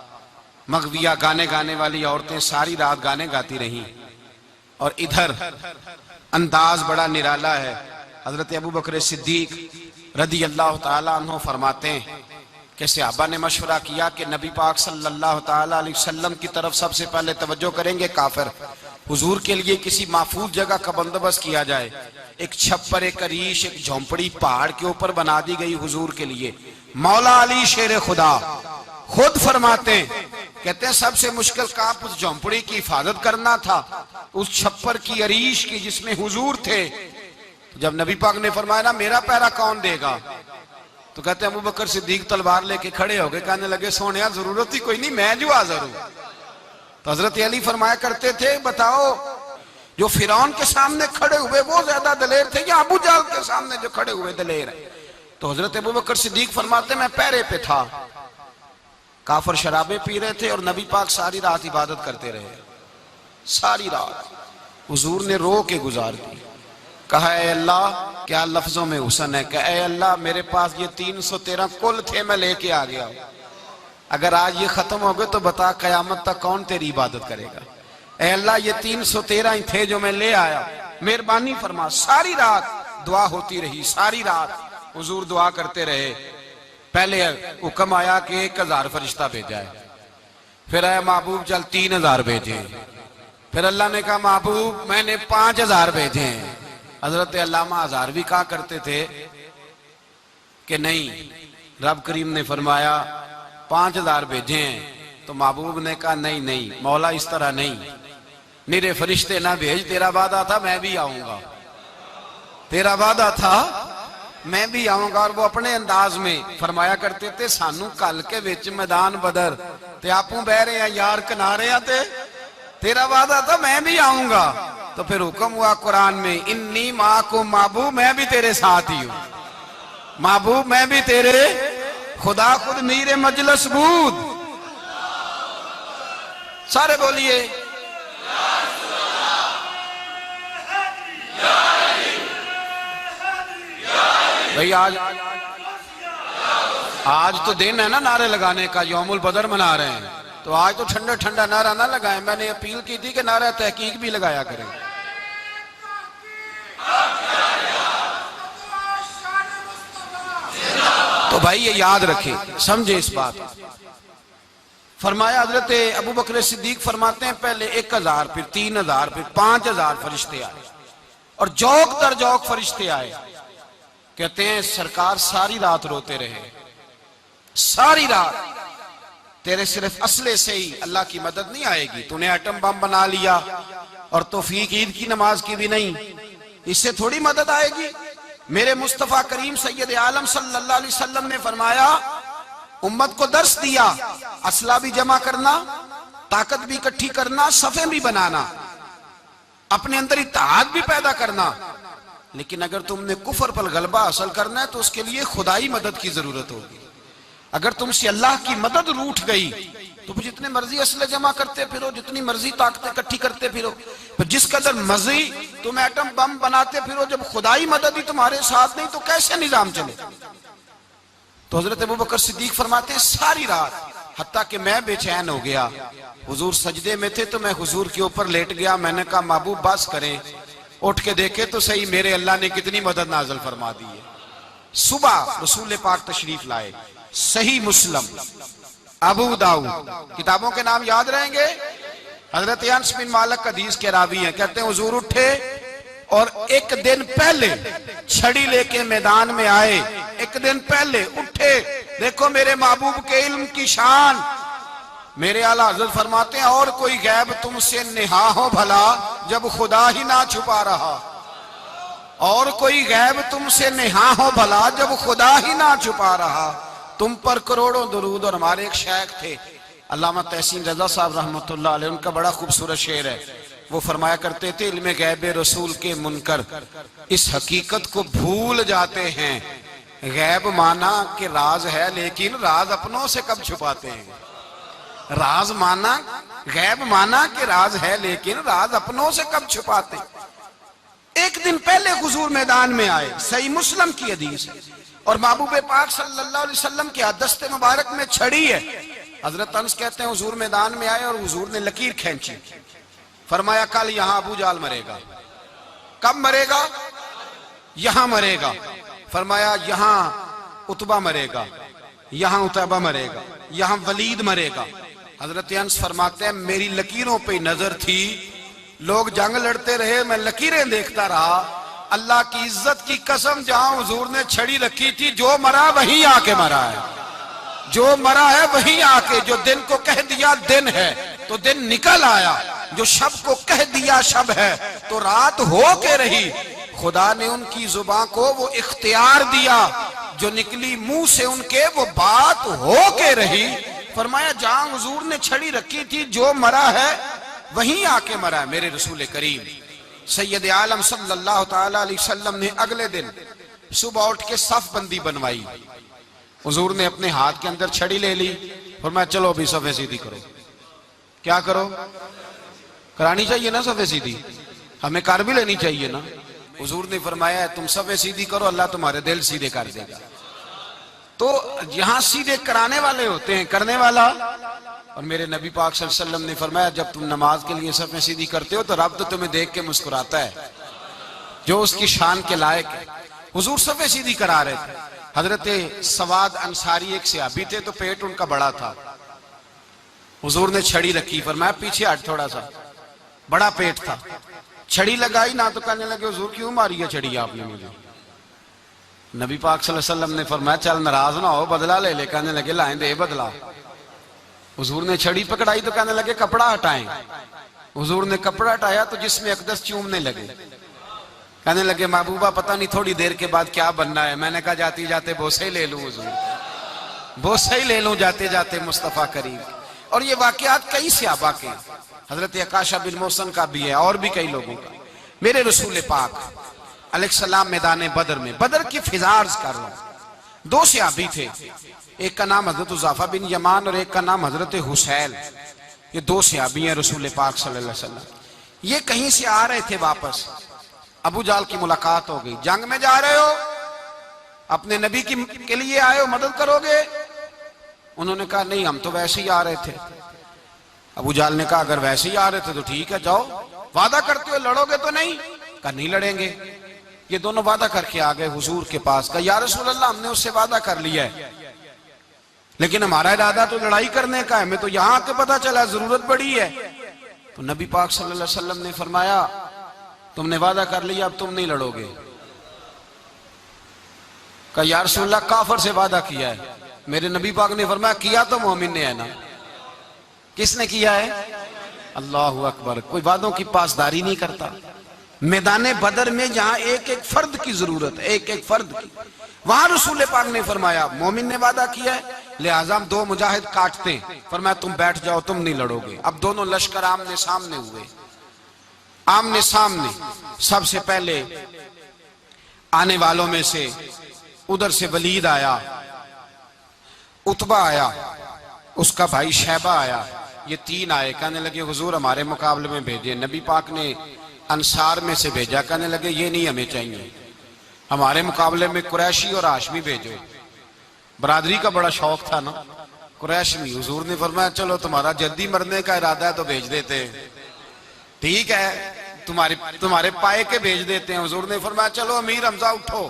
مغویہ گانے گانے والی عورتیں ساری رات گانے گاتی رہیں، اور ادھر انداز بڑا نرالا ہے۔ حضرت ابو بکر صدیق رضی اللہ تعالیٰ عنہ فرماتے ہیں کہ صحابہ نے مشورہ کیا کہ نبی پاک صلی اللہ تعالیٰ علیہ وسلم کی طرف سب سے پہلے توجہ کریں گے کافر، حضور کے لیے کسی محفوظ جگہ کا بندوبست کیا جائے۔ ایک چھپر، ایک عریش، ایک جھونپڑی پہاڑ کے اوپر بنا دی گئی حضور کے لیے۔ مولا علی شیر خدا خود فرماتے ہیں، کہتے ہیں سب سے مشکل کام اس جھونپڑی کی حفاظت کرنا تھا، اس چھپر کی، عریش کی جس میں حضور تھے۔ جب نبی پاک نے فرمایا نا میرا پہرا کون دے گا، تو کہتے ہیں ابو بکر صدیق تلوار لے کے کھڑے ہو گئے، کہنے لگے سونیا ضرورت ہی کوئی نہیں، میں جو حاضر ہوں۔ تو حضرت علی فرمایا کرتے تھے بتاؤ جو فرعون کے سامنے کھڑے ہوئے وہ زیادہ دلیر تھے یا ابو جہل کے سامنے جو کھڑے ہوئے دلیر ہیں؟ تو حضرت ابو بکر صدیق فرماتے میں پہرے پہ تھا، کافر شرابیں پی رہے تھے اور نبی پاک ساری رات عبادت کرتے رہے، ساری رات حضور نے رو کے گزار دی۔ کہا اے اللہ، کیا لفظوں میں حسن ہے، کہ اے اللہ میرے پاس یہ 313 کل تھے میں لے کے آ گیا ہوں، اگر آج یہ ختم ہو گئے تو بتا قیامت تک کون تیری عبادت کرے گا۔ اے اللہ یہ 313 ہی تھے جو میں لے آیا، مہربانی فرما۔ ساری رات دعا ہوتی رہی، ساری رات حضور دعا کرتے رہے۔ پہلے حکم آیا کہ 1000 فرشتہ بھیجا ہے، پھر اے محبوب چل 3000 بھیجے، پھر اللہ نے کہا محبوب میں نے 5000 بھیجے ہیں۔ حضرت علامہ ہزاروی کہا کرتے تھے کہ نہیں، رب کریم نے فرمایا 5000 بھیجے ہیں، تو محبوب نے کہا نہیں نہیں مولا اس طرح نہیں، میرے فرشتے نہ بھیج، تیرا وعدہ تھا میں بھی آؤں گا، تیرا وعدہ تھا میں بھی آؤں گا۔ اور وہ اپنے انداز میں فرمایا کرتے تھے سانو کل کے وچ میدان بدر تے آپوں بہ رہے ہیں یار کنارے آتے، تیرا وعدہ تھا میں بھی آؤں گا۔ تو پھر حکم ہوا قرآن میں انی معکم، محبوب میں بھی تیرے ساتھ ہی ہوں، محبوب میں بھی تیرے، خدا خود میر مجلس بود۔ سارے بولیے بھئی آج تو دن ہے نا نعرے لگانے کا، یوم البدر منا رہے ہیں، تو آج تو ٹھنڈا ٹھنڈا نعرہ نہ لگائیں، میں نے اپیل کی تھی کہ نعرہ تحقیق بھی لگایا کریں۔ تو بھائی یہ یاد رکھیں، سمجھے اس بات۔ فرمایا حضرت ابو بکر صدیق فرماتے ہیں پہلے 1000 پھر 3000 پھر 5000 فرشتے آئے، اور جوک در جوک فرشتے آئے۔ کہتے ہیں سرکار ساری رات روتے رہے، ساری رات، تیرے صرف اسلحے سے ہی اللہ کی مدد نہیں آئے گی، تو نے ایٹم بم بنا لیا اور توفیق عید کی نماز کی بھی نہیں، اس سے تھوڑی مدد آئے گی۔ میرے مصطفیٰ کریم سید عالم صلی اللہ علیہ وسلم نے فرمایا امت کو درس دیا، اسلحہ بھی جمع کرنا، طاقت بھی اکٹھی کرنا، صفیں بھی بنانا، اپنے اندر اتحاد بھی پیدا کرنا، لیکن اگر تم نے کفر پر غلبہ حاصل کرنا ہے تو اس کے لیے خدائی مدد کی ضرورت ہوگی۔ اگر تم سے اللہ کی مدد روٹھ گئی تو جتنے مرضی اسلحے جمع کرتے پھرو، جتنی مرضی طاقتیں اکٹھی کرتے پھرو، جس قدر مرضی تم ایٹم بم بناتے پھرو، جب خدائی مدد ہی تمہارے ساتھ نہیں تو کیسے نظام چلے؟ تو حضرت ابو بکر صدیق فرماتے ہیں ساری رات، حتیٰ کہ میں بے چین ہو گیا، حضور سجدے میں تھے تو میں حضور کے اوپر لیٹ گیا، میں نے کہا محبوب بس کریں، اٹھ کے دیکھے تو صحیح میرے اللہ نے کتنی مدد نازل فرما دی ہے۔ صبح رسول پاک تشریف لائے، صحیح مسلم، ابو داؤد، کتابوں کے نام یاد رہیں گے۔ حضرت انس بن مالک حدیث کے راوی ہیں، کہتے ہیں حضور اٹھے اور ایک دن پہلے چھڑی لے کے میدان میں آئے، ایک دن پہلے اٹھے، دیکھو میرے محبوب کے علم کی شان۔ میرے اعلیٰ حضرت فرماتے ہیں اور کوئی غیب تم سے نہا ہو بھلا جب خدا ہی نہ چھپا رہا، اور کوئی غیب تم سے نہا ہو بھلا جب خدا ہی نہ چھپا رہا، تم پر کروڑوں درود۔ اور ہمارے ایک شیخ تھے علامہ تحسین رضا صاحب رحمۃ اللہ علیہ، ان کا بڑا خوبصورت شعر ہے، وہ فرمایا کرتے تھے علم غیب رسول کے منکر اس حقیقت کو بھول جاتے ہیں غیب مانا کہ راز ہے لیکن راز اپنوں سے کب چھپاتے ہیں؟ راز مانا، غیب مانا کہ راز ہے لیکن راز اپنوں سے کب چھپاتے ہیں؟ ایک دن پہلے حضور میدان میں آئے، صحیح مسلم کی حدیث ہے، اور محبوب پاک صلی اللہ علیہ وسلم کے دست مبارک میں چھڑی ہے۔ حضرت انس کہتے ہیں حضور میدان میں آئے اور حضور نے لکیر کھینچی، فرمایا کل یہاں ابو جال مرے گا۔ کب مرے گا؟ یہاں مرے گا۔ فرمایا یہاں عتبہ مرے گا، یہاں عتبہ مرے گا، یہاں ولید مرے گا۔ حضرت انس فرماتے ہیں میری لکیروں پہ نظر تھی، لوگ جنگ لڑتے رہے، میں لکیریں دیکھتا رہا۔ اللہ کی عزت کی قسم، جہاں حضور نے چھڑی رکھی تھی جو مرا وہیں آ کے مرا ہے، جو مرا ہے وہیں آ کے، جو دن کو کہہ دیا دن ہے تو دن نکل آیا، جو شب کو کہہ دیا شب ہے تو رات ہو کے رہی۔ خدا نے ان کی زبان کو وہ اختیار دیا، جو نکلی منہ سے ان کے وہ بات ہو کے رہی۔ فرمایا جہاں حضور نے چھڑی رکھی تھی جو مرا ہے وہیں آ کے مرا ہے میرے رسول کریم سید عالم صلی اللہ تعالیٰ علیہ وسلم نے اگلے دن صبح اٹھ کے صف بندی بنوائی۔ حضور نے اپنے ہاتھ کے اندر چھڑی لے لی، فرمایا چلو ابھی صفیں سیدھی کرو۔ کیا کرو؟ کرانی چاہیے نا صفیں سیدھی، ہمیں کر بھی لینی چاہیے نا۔ حضور نے فرمایا تم صفیں سیدھی کرو، اللہ تمہارے دل سیدھے کر دے گا۔ تو یہاں سیدھے کرانے والے ہوتے ہیں، کرنے والا۔ اور میرے نبی پاک صلی اللہ علیہ وسلم نے فرمایا جب تم نماز کے لیے صفیں سیدھی کرتے ہو تو رب تو تمہیں دیکھ کے مسکراتا ہے، جو اس کی شان کے لائق ہے۔ حضور صفیں سیدھی کرا رہے تھے۔ حضرت سواد انصاری ایک صحابی تھے، تو پیٹ ان کا بڑا تھا۔ حضور نے چھڑی رکھی، فرمایا پیچھے ہٹ تھوڑا سا، بڑا پیٹ تھا۔ چھڑی لگائی نہ تو کہنے لگے حضور کیوں ماری ہے چھڑی آپ نے مجھے؟ نبی پاک صلی اللہ علیہ وسلم نے فرمایا چل ناراض نہ ہو، بدلہ لے لے۔ کہنے لگے لائیں دے بدلہ۔ حضور نے چھڑی پکڑائی تو کہنے لگے کپڑا ہٹائیں۔ حضور نے کپڑا ہٹایا تو جسم اقدس چومنے لگے۔ کہنے لگے محبوبہ پتہ نہیں تھوڑی دیر کے بعد کیا بننا ہے۔ میں نے کہا جاتی جاتے بوسے ہی لے لوں حضور، بوسے ہی لے لوں جاتے جاتے مصطفیٰ کریم۔ اور یہ واقعات کئی صحابہ کے، حضرت عکاشہ بن محسن کا بھی ہے اور بھی کئی لوگوں کا۔ میرے رسول پاک علیہ السلام میدان بدر میں، بدر کی فضا عرض کر رہا ہوں، دو صحابی تھے، ایک کا نام حضرت حذیفہ بن یمان اور ایک کا نام حضرت حسیل۔ یہ دو صحابی ہیں رسول پاک صلی اللہ علیہ وسلم۔ یہ کہیں سے آ رہے تھے واپس، ابو جال کی ملاقات ہو گئی۔ جنگ میں جا رہے ہو؟ اپنے نبی کے لیے آئے ہو، مدد کرو گے؟ انہوں نے کہا نہیں ہم تو ویسے ہی آ رہے تھے۔ ابو جال نے کہا اگر ویسے ہی آ رہے تھے تو ٹھیک ہے جاؤ، وعدہ کرتے ہو لڑو گے تو نہیں؟ کہا نہیں لڑیں گے۔ یہ دونوں وعدہ کر کے آ گئے حضور کے پاس، کہا یا رسول اللہ ہم نے اس سے وعدہ کر لیا ہے لیکن ہمارا ارادہ تو لڑائی کرنے کا ہے، ہمیں تو یہاں کے پتہ چلا ضرورت بڑی ہے۔ تو نبی پاک صلی اللہ علیہ وسلم نے فرمایا تم نے وعدہ کر لیا اب تم نہیں لڑو گے۔ کہا یا رسول اللہ کافر سے وعدہ کیا ہے۔ میرے نبی پاک نے فرمایا کیا تو مومن نے ہے نا۔ کس نے کیا ہے؟ اللہ اکبر۔ کوئی وعدوں کی پاسداری نہیں کرتا۔ میدان بدر میں جہاں ایک ایک فرد کی ضرورت ہے، ایک ایک فرد کی، وہاں رسول پاک نے فرمایا مومن نے وعدہ کیا ہے لہٰذا ہم دو مجاہد کاٹتے ہیں۔ فرمایا تم بیٹھ جاؤ تم نہیں لڑو گے۔ اب دونوں لشکر آمنے سامنے ہوئے، آمنے سامنے۔ سب سے پہلے آنے والوں میں سے ادھر سے ولید آیا، عتبہ آیا، اس کا بھائی شیبہ آیا، یہ تین آئے۔ کہنے لگے حضور ہمارے مقابلے میں بھیجے۔ نبی پاک نے انصار میں سے بھیجا، کہنے لگے یہ نہیں ہمیں چاہیے، ہمارے مقابلے میں قریشی اور ہاشمی بھیجو۔ برادری کا بڑا شوق تھا نا قریشی۔ حضور نے فرمایا چلو تمہارا جلدی مرنے کا ارادہ ہے تو بھیج دیتے ہیں، ٹھیک ہے تمہارے پائے کے بھیج دیتے ہیں۔ حضور نے فرمایا چلو امیر حمزہ اٹھو۔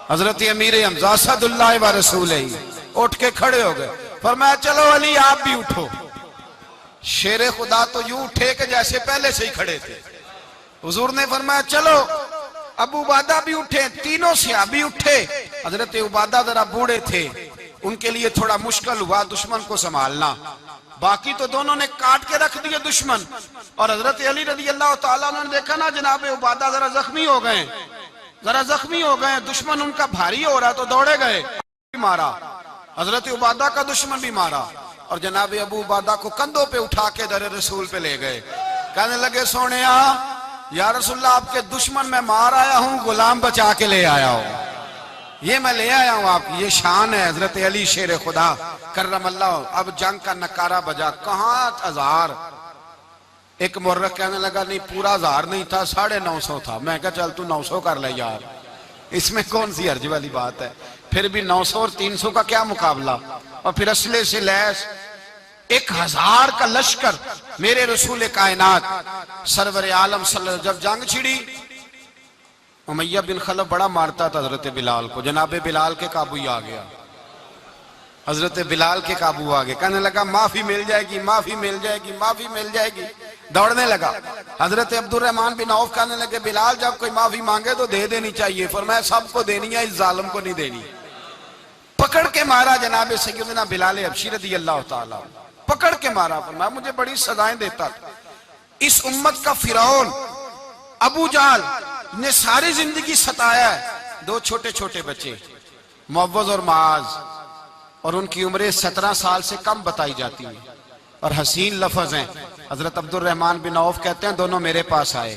حضرت امیر حمزہ اسد اللہ و رسولہ اٹھ کے کھڑے ہو گئے۔ فرمایا چلو علی آپ بھی اٹھو۔ شیر خدا تو یوں اٹھے کہ جیسے پہلے سے ہی کھڑے تھے۔ حضور نے فرمایا چلو ابو عبادہ بھی اٹھے، تینوں صحابی اٹھے۔ حضرت عبادہ ذرا بوڑھے تھے، ان کے لیے تھوڑا مشکل ہوا دشمن کو سنبھالنا، باقی تو دونوں نے کاٹ کے رکھ دیے دشمن۔ اور حضرت علی رضی اللہ تعالیٰ عنہ نے دیکھا نا جناب عبادہ ذرا زخمی ہو گئے، دشمن ان کا بھاری ہو رہا تو دوڑے گئے، مارا حضرت عبادہ کا دشمن بھی مارا، اور جناب ابو عبادہ کو کندھوں پہ اٹھا کے در رسول پہ لے گئے۔ کہنے لگے سونیا یا رسول اللہ آپ کے دشمن میں مار آیا ہوں، غلام بچا کے لے آیا ہوں۔ یہ میں لے آیا ہوں آپ کی، یہ شان ہے حضرت علی شیر خدا کرم اللہ۔ اب جنگ کا نکارہ بجا، کہاں 1000؟ ایک مورخ کہنے لگا نہیں پورا 1000 نہیں تھا، 950 تھا۔ میں کہا چل تو 900 کر لے یار، اس میں کون سی حرج والی بات ہے؟ پھر بھی 900 اور 300 کا کیا مقابلہ؟ اور پھر اسلحے سے لیس 1000 کا لشکر۔ میرے رسول کائنات سرور عالم صلی اللہ علیہ وسلم جب جنگ چھڑی، امیہ بن خلف بڑا مارتا تھا حضرت بلال کو، جناب بلال کے قابو ہی آ گیا، حضرت بلال کے قابو آ گئے، کہنے لگا معافی مل جائے گی، معافی مل جائے گی، معافی مل جائے گی، دوڑنے لگا۔ حضرت عبد الرحمن بن عوف کہنے لگے بلال جب کوئی معافی مانگے تو دے دینی چاہیے، فرمایا سب کو دینی ہے، اس ظالم کو نہیں دینی۔ پکڑ کے مارا جناب سیدنا بلال حبشی رضی اللہ تعالیٰ، پکڑ کے مارا، فرمایا مجھے بڑی سزائیں دیتا تھا۔ اس امت کا فرعون ابو جہل نے ساری زندگی ستایا ہے، 2 چھوٹے چھوٹے بچے معوذ اور معاذ، اور ان کی عمریں 17 سال سے کم بتائی جاتی ہیں، اور حسین لفظ ہیں۔ حضرت عبد الرحمن بن عوف کہتے ہیں دونوں میرے پاس آئے،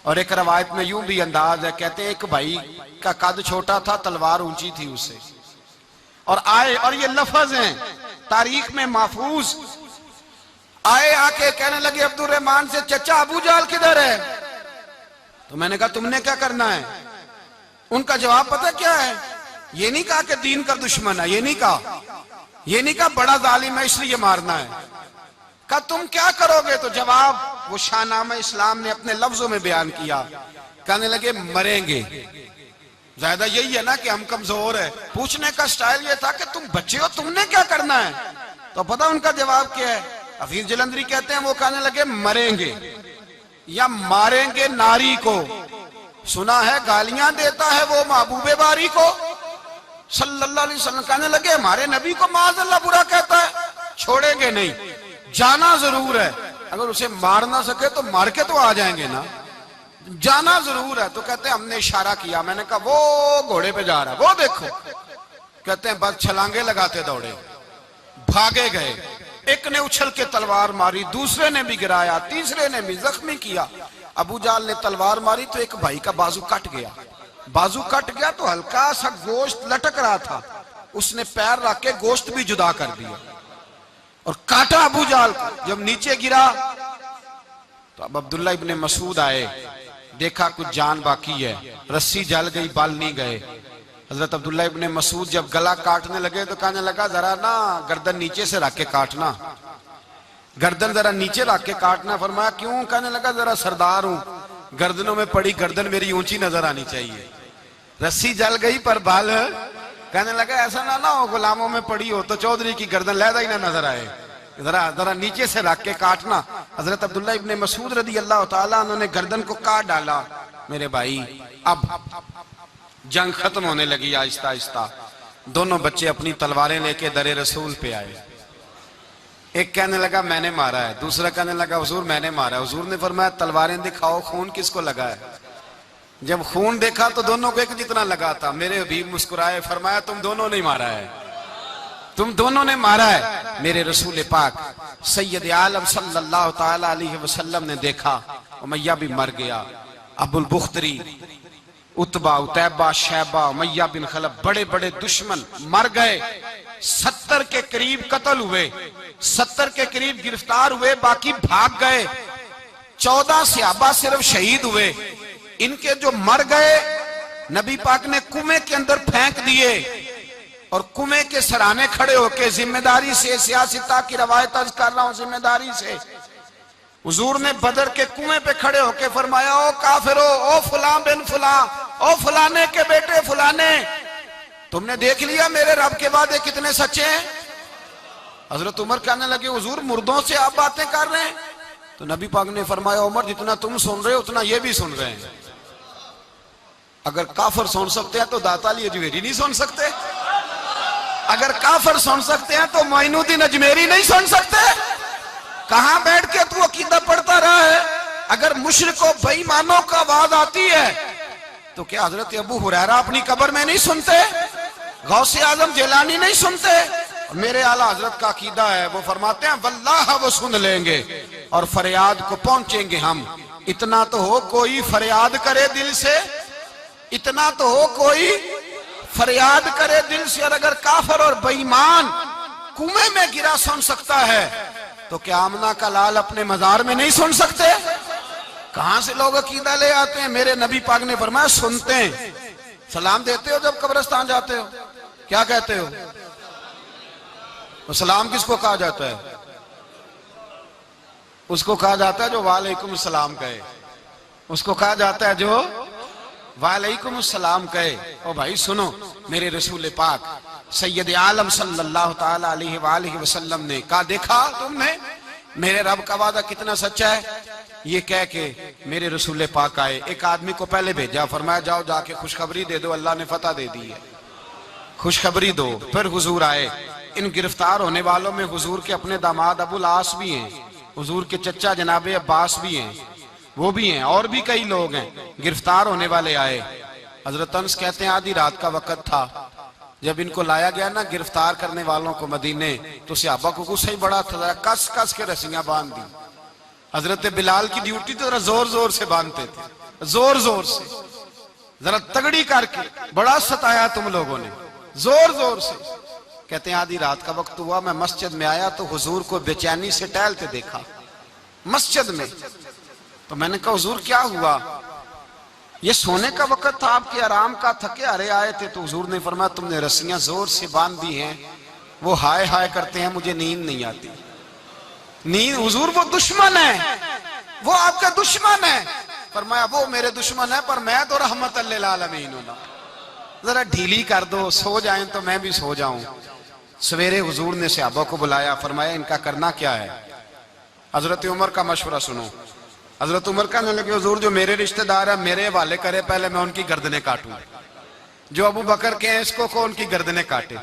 اور ایک روایت میں یوں بھی انداز ہے، کہتے ہیں ایک بھائی کا قد چھوٹا تھا، تلوار اونچی تھی اس سے، اور آئے، اور یہ لفظ ہیں تاریخ میں محفوظ، آئے آ کے کہنے لگے عبد الرحمن سے چچا ابو جہل کدھر ہے؟ تو میں نے کہا تم نے کیا کرنا ہے؟ ان کا جواب پتہ کیا ہے؟ یہ نہیں کہا کہ دین کا دشمن ہے، یہ نہیں کہا بڑا ظالم ہے اس لیے مارنا ہے، کہا تم کیا کرو گے؟ تو جواب وہ شاہ نامہ اسلام نے اپنے لفظوں میں بیان کیا، کہنے لگے مریں گے۔ زیادہ یہی ہے نا کہ ہم کمزور ہیں، پوچھنے کا سٹائل یہ تھا کہ تم بچے ہو، تم نے کیا کرنا ہے؟ تو پتہ ان کا جواب کیا ہے؟ حفیظ جلندری کہتے ہیں وہ کہنے لگے مریں گے یا ماریں گے ناری کو، سنا ہے گالیاں دیتا ہے وہ محبوب باری کو صلی اللہ علیہ وسلم، کہنے لگے ہمارے نبی کو معاذ اللہ برا کہتا ہے، چھوڑیں گے نہیں، جانا ضرور ہے، اگر اسے مار نہ سکے تو مار کے تو آ جائیں گے نا، جانا ضرور ہے۔ تو کہتے ہیں ہم نے اشارہ کیا، میں نے کہا وہ گھوڑے پہ جا رہا ہے، وہ دیکھو، کہتے ہیں بس چھلانگے لگاتے دوڑے، بھاگے گئے، ایک نے اچھل کے تلوار ماری، دوسرے نے بھی گرایا، تیسرے نے بھی زخمی کیا۔ ابو جہل نے تلوار ماری تو ایک بھائی کا بازو کٹ گیا، بازو کٹ گیا تو ہلکا سا گوشت لٹک رہا تھا، اس نے پیر رکھ کے گوشت بھی جدا کر دیا اور کاٹا ابو جہل کو۔ جب نیچے گرا تو اب عبداللہ ابن مسعود آئے، دیکھا کچھ جان باقی ہے، رسی جل گئی، بال نہیں گئے۔ حضرت عبداللہ ابن مسعود جب گلا کاٹنے لگے تو کہنے لگا ذرا نا گردن نیچے سے رکھ کے کاٹنا، گردن ذرا نیچے رکھ کے کاٹنا۔ فرمایا کیوں؟ کہنے لگا ذرا سردار ہوں، گردنوں میں پڑی گردن میری اونچی نظر آنی چاہیے، رسی جل گئی پر بال، کہنے لگا ایسا نہ ہو غلاموں میں پڑی ہو تو چودھری کی گردن لہدہ ہی نہ نظر آئے، ذرا نیچے سے رکھ کے کاٹنا۔ حضرت عبداللہ ابن مسعود رضی اللہ تعالیٰ انہوں نے گردن کو کاٹ ڈالا۔ میرے بھائی اب جنگ ختم ہونے لگی، آہستہ آہستہ دونوں بچے اپنی تلواریں لے کے در رسول پہ آئے، ایک کہنے لگا میں نے مارا ہے، دوسرا کہنے لگا حضور میں نے مارا ہے۔ حضور نے فرمایا تلواریں دکھاؤ، خون کس کو لگا ہے؟ جب خون دیکھا تو دونوں کو ایک جتنا لگا تھا۔ میرے حبیب مسکرائے، فرمایا تم دونوں نے مارا ہے، تم دونوں نے مارا ہے۔ میرے رسول پاک سید عالم صلی اللہ تعالیٰ علیہ وسلم نے دیکھا امیہ بھی مر گیا، ابو البختری، عتبہ، عتیبہ، شیبہ، امیہ بن خلف، بڑے بڑے دشمن مر گئے، 70 کے قریب قتل ہوئے، 70 کے قریب گرفتار ہوئے، باقی بھاگ گئے، 14 صحابہ صرف شہید ہوئے۔ ان کے جو مر گئے نبی پاک نے کنویں کے اندر پھینک دیے، اور کنویں کے سرانے کھڑے ہو کے ذمہ داری سے، سیاستہ کی روایت عرض کر رہا ہوں ذمہ داری سے، حضور نے بدر کے کنویں پہ کھڑے ہو کے فرمایا او کافرو، او فلاں بن فلاں، او فلانے کے بیٹے فلانے، تم نے دیکھ لیا میرے رب کے وعدے کتنے سچے ہیں؟ حضرت عمر کہنے لگے حضور مردوں سے آپ باتیں کر رہے ہیں؟ تو نبی پاک نے فرمایا عمر جتنا تم سن رہے ہو اتنا یہ بھی سن رہے ہیں، اگر کافر سن سکتے ہیں تو داتا علی اجمیری نہیں سن سکتے؟ اگر کافر سن سکتے ہیں تو معین الدین اجمیری نہیں سن سکتے؟ کہاں بیٹھ کے تو عقیدہ پڑھتا رہا ہے؟ اگر مشرکوں بے ایمانوں کا آواز آتی ہے تو کیا حضرت ابو ہریرہ اپنی قبر میں نہیں سنتے؟ غوث اعظم جیلانی نہیں سنتے؟ میرے اعلیٰ حضرت کا عقیدہ ہے، وہ فرماتے ہیں واللہ وہ سن لیں گے اور فریاد کو پہنچیں گے ہم۔ اتنا تو ہو کوئی فریاد کرے دل سے، اتنا تو ہو کوئی فریاد کرے دل سے، اور اگر کافر اور بے ایمان کنویں میں گرا سن سکتا ہے تو کیا آمنہ کا لال اپنے مزار میں نہیں سن سکتے؟ کہاں سے لوگ عقیدہ لے آتے ہیں؟ میرے نبی پاک نے فرمایا سنتے ہیں۔ سلام دیتے ہو جب قبرستان جاتے ہو؟ کیا کہتے ہو؟ سلام کس کو کہا جاتا ہے؟ اس کو کہا جاتا ہے جو وعلیکم السلام کہے، اس کو کہا جاتا ہے جو وعلیکم السلام کہے۔ او بھائی سنو، میرے رسول پاک سید عالم صلی اللہ تعالی علیہ وآلہ وسلم نے کہا دیکھا تم نے میرے رب کا وعدہ کتنا سچا ہے؟ یہ کہہ کے میرے رسول پاک آئے، ایک آدمی کو پہلے بھیجا، فرمایا جاؤ جا کے خوشخبری دے دو، اللہ نے فتح دے دی ہے، خوشخبری دو۔ پھر حضور آئے، ان گرفتار ہونے والوں میں حضور کے اپنے داماد ابو العاص بھی ہیں، حضور کے چچا جناب عباس بھی ہیں، وہ بھی ہیں، اور بھی کئی لوگ ہیں گرفتار ہونے والے آئے۔ حضرت انس کہتے ہیں آدھی رات کا وقت تھا، جب ان کو لایا گیا نا گرفتار کرنے والوں کو مدینے، تو صحابہ کو غصہ ہی بڑا تھا، کس کس کے رسیاں باندھ دی۔ حضرت بلال کی ڈیوٹی تو ذرا زور زور سے باندھتے تھے، زور زور سے، ذرا تگڑی کر کے، بڑا ستایا تم لوگوں نے، زور زور سے۔ کہتے ہیں آدھی رات کا وقت ہوا، میں مسجد میں آیا تو حضور کو بے چینی سے ٹہلتے دیکھا مسجد میں، تو میں نے کہا حضور کیا ہوا؟ یہ سونے کا وقت تھا، آپ کے آرام کا، تھکے ہارے آئے تھے، تو حضور نے فرمایا تم نے رسیاں زور سے باندھ دی ہیں، وہ ہائے ہائے کرتے ہیں، مجھے نیند نہیں آتی۔ نیند حضور وہ دشمن ہے، وہ آپ کا دشمن ہے۔ فرمایا وہ میرے دشمن ہے پر میں تو رحمت للعالمین ہوں، ذرا ڈھیلی کر دو، سو جائیں تو میں بھی سو جاؤں۔ سویرے حضور نے صحابہ کو بلایا، فرمایا ان کا کرنا کیا ہے؟ حضرت عمر کا مشورہ سنو۔ حضرت عمر کہنے لگے حضور جو میرے رشتہ دار ہیں میرے حوالے کرے، پہلے میں ان کی گردنیں کاٹوں، جو ابو بکر کے ہیں اس کو ان کی گردنیں کاٹے،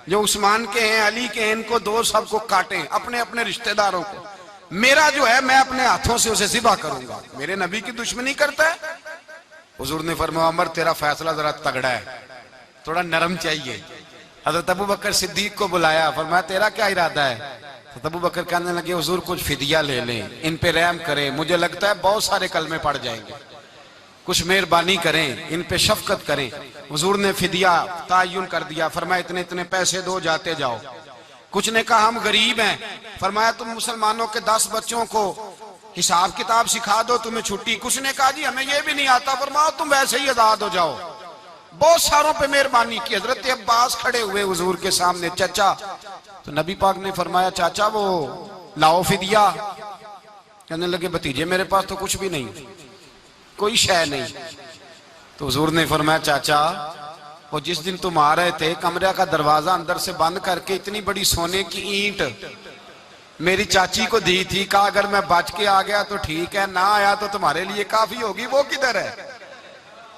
جو عثمان کے ہیں علی کے ہیں ان کو دو، سب کو کاٹیں، اپنے اپنے رشتہ داروں کو۔ میرا جو ہے میں اپنے ہاتھوں سے اسے ذبح کروں گا، میرے نبی کی دشمنی کرتا ہے۔ حضور نے فرمایا عمر تیرا فیصلہ ذرا تگڑا ہے، تھوڑا نرم چاہیے۔ حضرت ابو بکر صدیق کو بلایا، فرمایا تیرا کیا ارادہ ہے؟ حضرت ابو بکر کہنے لگے حضور کچھ فدیہ لے لیں، ان پہ رحم کریں، مجھے لگتا ہے بہت سارے کلمے پڑ جائیں گے، کچھ مہربانی کریں، ان پہ شفقت کریں۔ حضور نے فدیہ تعین کر دیا، فرمایا اتنے اتنے پیسے دو، جاتے جاؤ۔ کچھ نے کہا ہم غریب ہیں، فرمایا تم مسلمانوں کے 10 بچوں کو حساب کتاب سکھا دو، تمہیں چھٹی۔ کچھ نے کہا جی ہمیں یہ بھی نہیں آتا، فرمایا تم ویسے ہی آزاد ہو جاؤ۔ بہت ساروں پہ مہربانی کی۔ حضرت عباس کھڑے ہوئے حضور کے سامنے، چچا، تو نبی پاک نے فرمایا چاچا وہ لاؤ فدیہ۔ کہنے لگے بھتیجے میرے پاس تو کچھ بھی نہیں، کوئی شے نہیں۔ تو حضور نے فرمایا چاچا وہ جس دن تم آ رہے تھے کمرہ کا دروازہ اندر سے بند کر کے اتنی بڑی سونے کی اینٹ میری چاچی کو دی تھی، کہا اگر میں بچ کے آ گیا تو ٹھیک ہے، نہ آیا تو تمہارے لیے کافی ہوگی، وہ کدھر ہے؟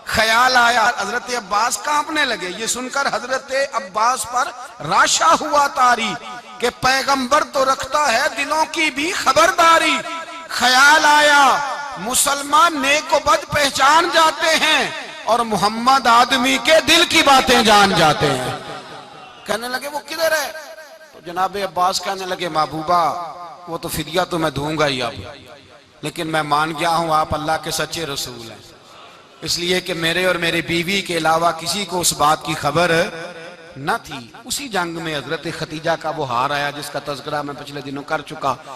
خیال آیا، حضرت عباس کانپنے لگے۔ یہ سن کر حضرت عباس پر راشا ہوا طاری کہ پیغمبر تو رکھتا ہے دلوں کی بھی خبرداری۔ خیال آیا مسلمان نیک و بد پہچان جاتے ہیں اور محمد آدمی کے دل کی باتیں جان جاتے ہیں۔ کہنے لگے وہ کدھر ہے؟ تو جناب عباس کہنے لگے محبوبہ وہ تو فدیہ تو میں دوں گا ہی اب، لیکن میں مان گیا ہوں آپ اللہ کے سچے رسول ہیں، اس لیے کہ میرے اور میری بیوی کے علاوہ کسی کو اس بات کی خبر نہ تھی۔ اسی جنگ میں حضرت ختیجہ کا وہ ہار آیا جس کا تذکرہ میں پچھلے دنوں کر چکا۔